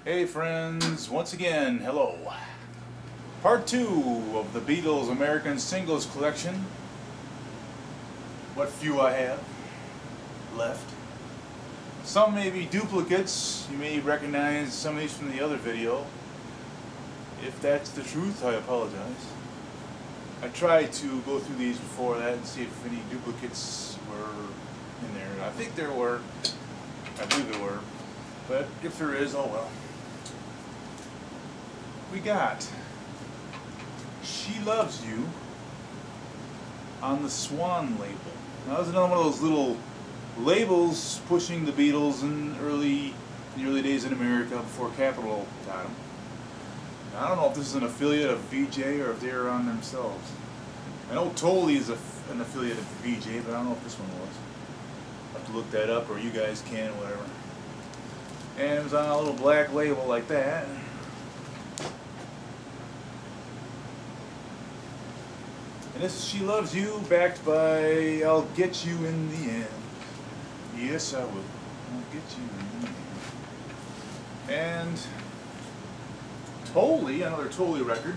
Hey friends, once again, hello. Part 2 of the Beatles American Singles Collection. What few I have left. Some may be duplicates. You may recognize some of these from the other video. If that's the truth, I apologize. I tried to go through these before that and see if any duplicates were in there. I think there were. I believe there were. But if there is, oh well. We got She Loves You on the Swan label. Now, that was another one of those little labels pushing the Beatles in the early days in America before Capitol got them. I don't know if this is an affiliate of VJ or if they're on themselves. I know Totally is an affiliate of VJ, but I don't know if this one was. I'll have to look that up, or you guys can, whatever. And it was on a little black label like that. And this is She Loves You, backed by I'll Get You in the End. Yes, I will. I'll get you in the end. And Totally, another Totally record.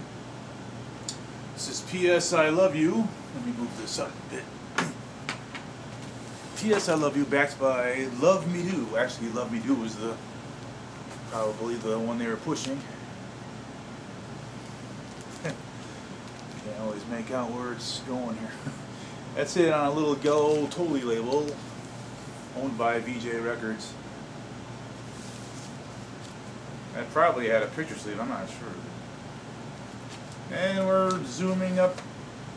This is P.S. I Love You. Let me move this up a bit. P.S. I Love You, backed by Love Me Do. Actually, Love Me Do was probably the one they were pushing. Can't always make out where it's going here. That's it on a little yellow Totally label, owned by VJ Records. That probably had a picture sleeve, I'm not sure. And we're zooming up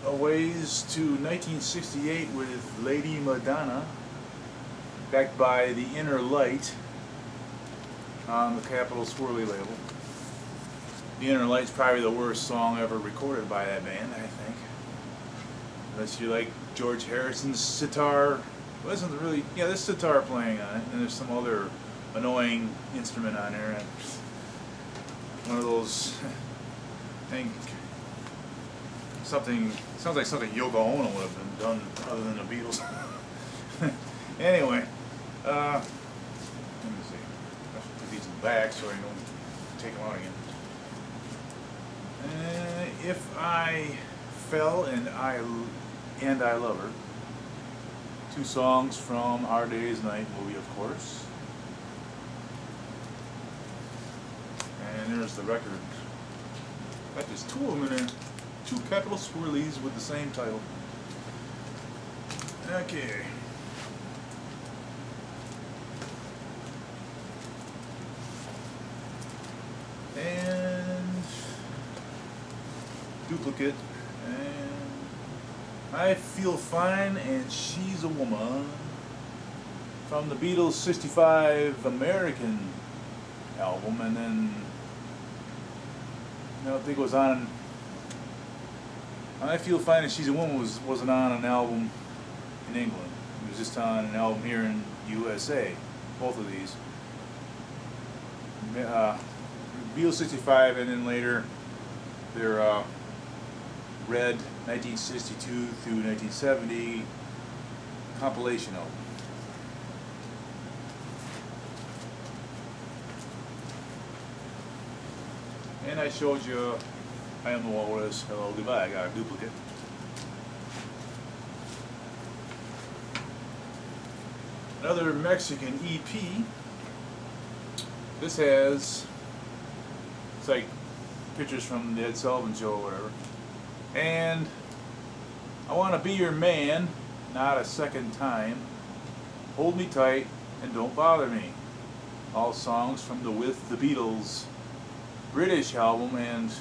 a ways to 1968 with Lady Madonna, backed by The Inner Light on the Capitol Swirly label. The Inner Light's probably the worst song ever recorded by that band, I think. Unless you like George Harrison's sitar. Wasn't really, yeah, there's sitar playing on it, and there's some other annoying instrument on there. And one of those, I think, something, sounds like something Yoko Ono would have been done other than the Beatles. Anyway, let me see. I should put these in the back so I don't take them out again. If I Fell and I Love Her. Two songs from Our Day's Night movie, of course. And there's the record. In fact, there's two of them in there. Two Capitol Swirlies with the same title. Okay. And duplicate. And I Feel Fine and She's a Woman from the Beatles 65 American album. And then I don't think it was on I Feel Fine and She's a Woman wasn't on an album in England. It was just on an album here in USA. Both of these. Beatles 65, and then later their Red 1962 through 1970 compilation album. And I showed you I Am the Walrus, Hello Goodbye. I got a duplicate. Another Mexican EP. This has, it's like pictures from the Ed Sullivan Show or whatever. And I Want to Be Your Man, Not a Second Time, Hold Me Tight, and Don't Bother Me. All songs from the With the Beatles British album and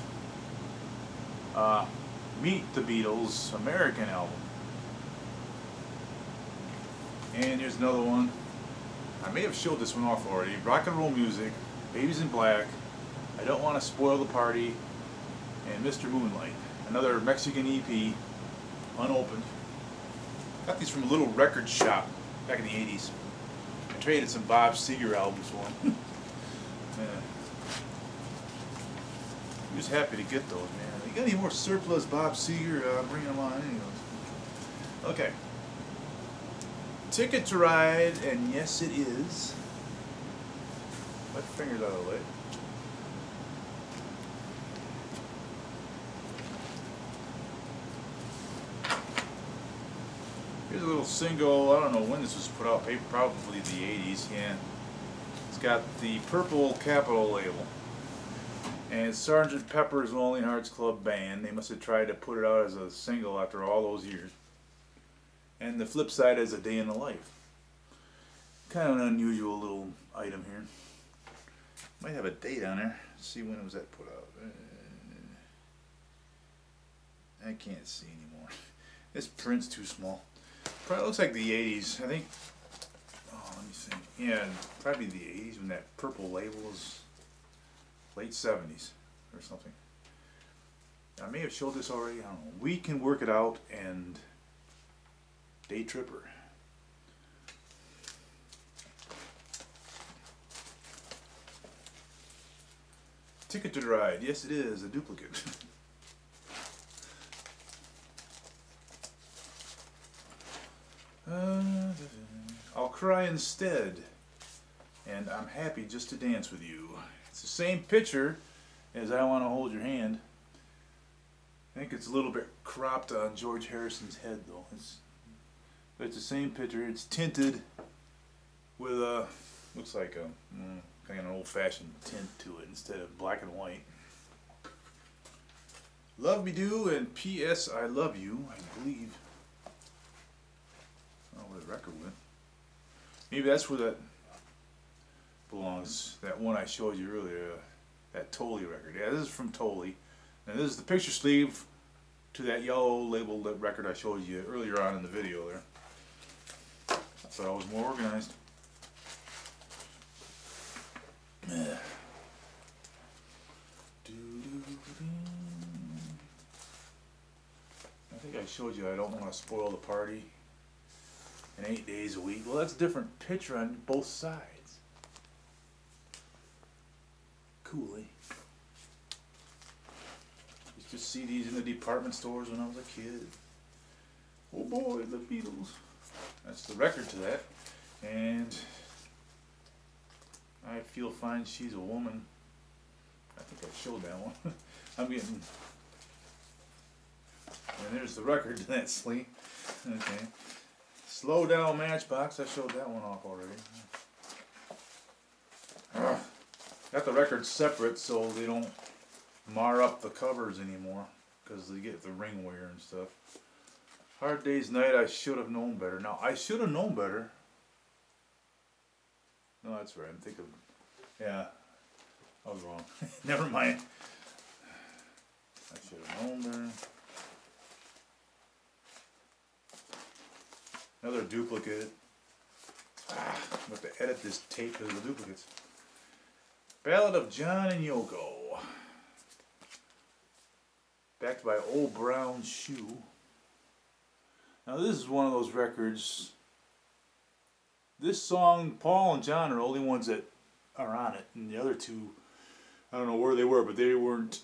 Meet the Beatles American album. And here's another one. I may have showed this one off already. Rock and Roll Music, Babies in Black, I Don't Want to Spoil the Party, and Mr. Moonlight. Another Mexican EP, unopened. Got these from a little record shop back in the 80s. I traded some Bob Seger albums for them. I'm just happy to get those, man. You got any more surplus Bob Seger? Bring them on anyways. Okay. Ticket to Ride, and yes it is. Let the fingers out of the way. little single. I don't know when this was put out. Probably the 80s. Yeah. It's got the purple Capitol label. And it's Sgt. Pepper's Lonely Hearts Club Band. They must have tried to put it out as a single after all those years. And the flip side is A Day in the Life. Kind of an unusual little item here. Might have a date on there. Let's see when was that put out. I can't see anymore. This print's too small. Probably looks like the 80s. I think. Oh, let me think. Yeah, probably the 80s when that purple label was late 70s or something. I may have showed this already. I don't know. We Can Work It Out and Day Tripper. Ticket to the Ride. Yes, it is a duplicate. I'll Cry Instead, and I'm Happy Just to Dance with You. It's the same picture as I Want to Hold Your Hand. I think it's a little bit cropped on George Harrison's head though. But it's the same picture. It's tinted with a, looks like a kind of an old-fashioned tint to it instead of black and white. Love Me Do and P.S. I Love You, I believe. I don't know where the record went. Maybe that's where that belongs. That one I showed you earlier, that Toley record. Yeah, this is from Toley. And this is the picture sleeve to that yellow labeled record I showed you earlier on in the video there. I thought I was more organized. I think I showed you I don't want to spoil the party in 8 days a week. Well, that's a different picture on both sides. Cool, eh? Used to see these in the department stores when I was a kid. Oh boy, the Beatles. That's the record to that. And I Feel Fine, She's a Woman. I think I showed that one. I'm getting... And there's the record to that sleeve. Okay. Slow Down Matchbox. I showed that one off already. Got the records separate so they don't mar up the covers anymore because they get the ring wear and stuff. Hard Day's Night. I Should Have Known Better. Now, I should have known better. No, that's right. I'm thinking... Yeah. I was wrong. Never mind. I should have known better. Another duplicate. I'm going to edit this tape because of the duplicates. Ballad of John and Yoko. Backed by Old Brown Shoe. Now this is one of those records. This song, Paul and John are the only ones that are on it. And the other two, I don't know where they were, but they weren't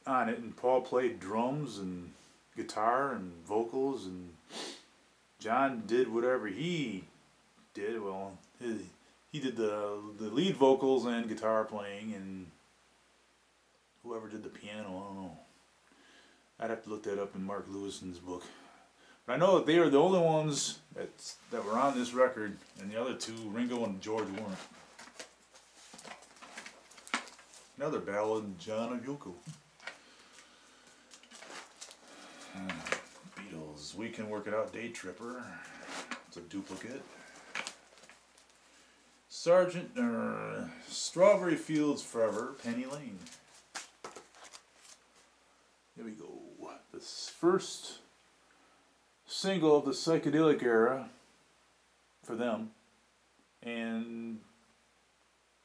on it. And Paul played drums and guitar and vocals, and John did whatever he did. Well, he did the lead vocals and guitar playing, and whoever did the piano, I don't know. I'd have to look that up in Mark Lewison's book. But I know that they are the only ones that were on this record, and the other two, Ringo and George, weren't. Another ballad, John and Yoko. Beatles, We Can Work It Out, Day Tripper. It's a duplicate. Strawberry Fields Forever, Penny Lane. Here we go. The first single of the psychedelic era for them, and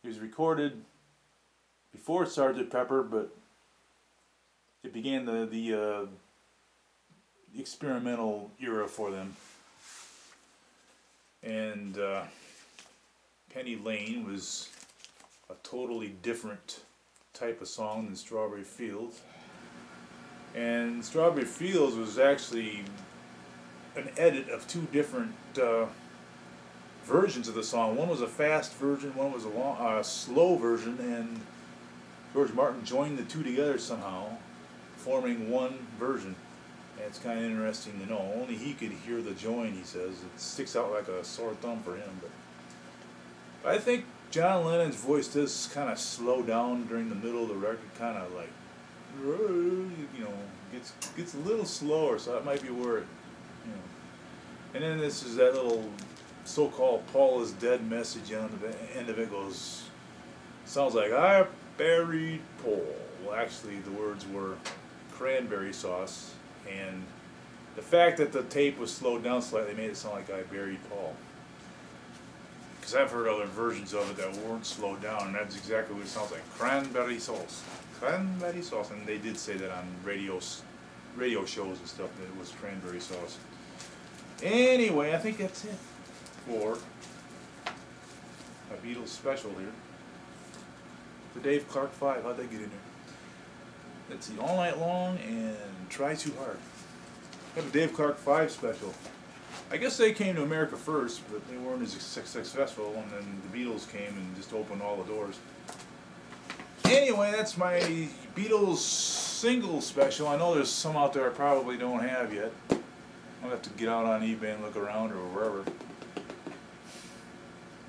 it was recorded before Sgt. Pepper, but it began the experimental era for them. And Penny Lane was a totally different type of song than Strawberry Fields. And Strawberry Fields was actually an edit of two different versions of the song. One was a fast version, one was a slow version, and George Martin joined the two together somehow, forming one version. And it's kind of interesting to know. Only he could hear the join, he says. It sticks out like a sore thumb for him. But I think John Lennon's voice does kind of slow down during the middle of the record, kind of like, you know, gets a little slower, so that might be where it, you know. And then this is that little so-called Paul is dead message on the end of it goes, sounds like I buried Paul. Well, actually the words were cranberry sauce, and the fact that the tape was slowed down slightly made it sound like I buried Paul. Because I've heard other versions of it that weren't slowed down, and that's exactly what it sounds like. Cranberry sauce. Cranberry sauce. And they did say that on radio shows and stuff, that it was cranberry sauce. Anyway, I think that's it for a Beatles special here. The Dave Clark 5. How'd they get in there? Let's see. All Night Long and Try Too Hard. I have a Dave Clark 5 special. I guess they came to America first, but they weren't as successful, and then the Beatles came and just opened all the doors. Anyway, that's my Beatles Singles special. I know there's some out there I probably don't have yet. I'll have to get out on eBay and look around or wherever.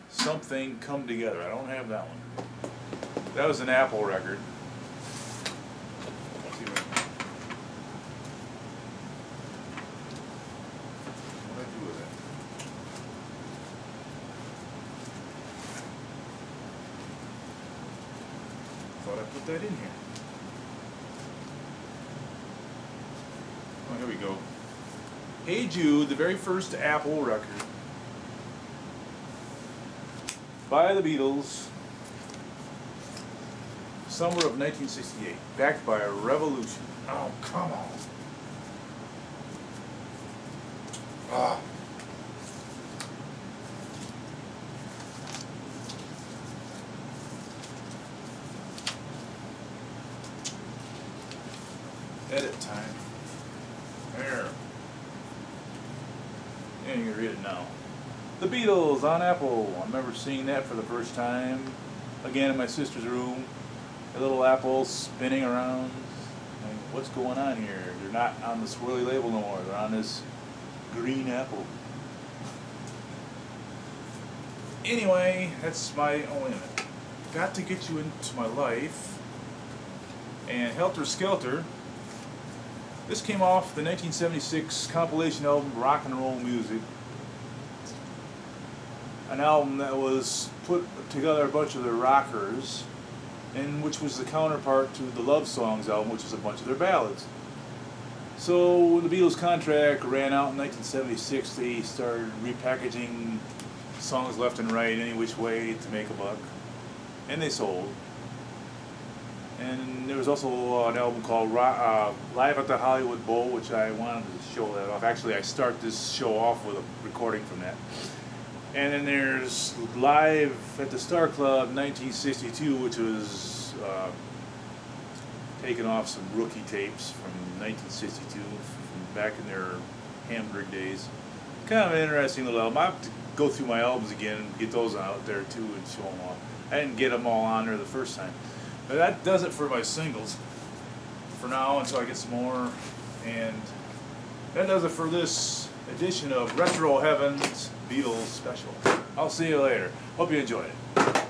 Something Come Together. I don't have that one. That was an Apple record. Thought I put that in here. Oh, here we go. Hey Jude, the very first Apple record by the Beatles, summer of 1968, backed by a revolution. Oh, come on. Ah. Edit time. There. And you can read it now. The Beatles on Apple. I remember seeing that for the first time. Again in my sister's room. A little Apple spinning around. I mean, what's going on here? They're not on the swirly label no more. They're on this green apple. Anyway, that's my only limit. Got to Get You Into My Life. And Helter Skelter. This came off the 1976 compilation album Rock and Roll Music. An album that was put together a bunch of their rockers, and which was the counterpart to the Love Songs album, which was a bunch of their ballads. So when the Beatles contract ran out in 1976, they started repackaging songs left and right, any which way to make a buck. And they sold. And there was also an album called Live at the Hollywood Bowl, which I wanted to show that off. Actually, I start this show off with a recording from that. And then there's Live at the Star Club 1962, which was taken off some rookie tapes from 1962, from back in their Hamburg days. Kind of an interesting little album. I have to go through my albums again and get those out there too and show them off. I didn't get them all on there the first time. But that does it for my singles for now until I get some more. And that does it for this edition of Retro Heaven's Beatles Special. I'll see you later. Hope you enjoyed it.